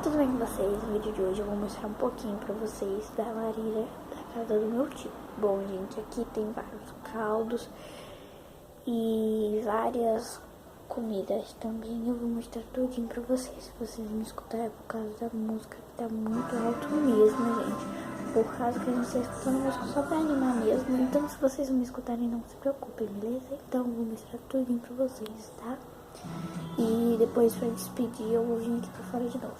tudo bem com vocês? No vídeo de hoje eu vou mostrar um pouquinho pra vocês da lareira da casa do meu tio. Bom, gente, aqui tem vários caldos e várias comidas também. Eu vou mostrar tudinho pra vocês. Se vocês me escutarem por causa da música, que tá muito alto mesmo, gente. Por causa que a gente tá escutando música só pra animar mesmo. Então, se vocês não me escutarem, não se preocupem, beleza? Então, eu vou mostrar tudinho pra vocês, tá? E depois, pra despedir, eu vou vir aqui pra fora de novo.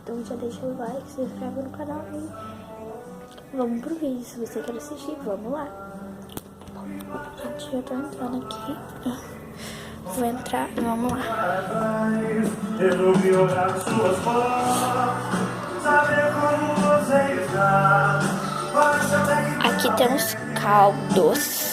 Então já deixa o like, se inscreve no canal e vamos pro vídeo. Se você quer assistir, vamos lá. Gente, eu tô entrando aqui. Vou entrar e vamos lá. Aqui tem uns caldos.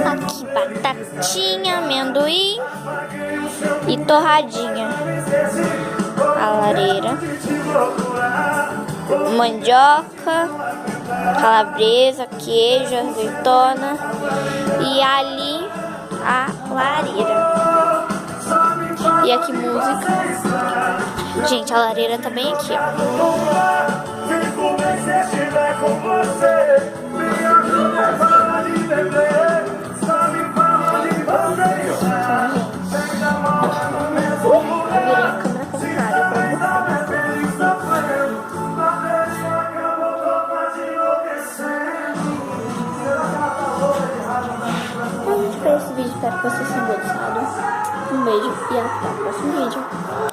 Aqui batatinha, amendoim e torradinha. A lareira, mandioca, calabresa, queijo, azeitona e ali a lareira. E aqui música. Gente, a lareira tá bem aqui, ó. Esse vídeo, espero que vocês tenham gostado. Um beijo e até o próximo vídeo.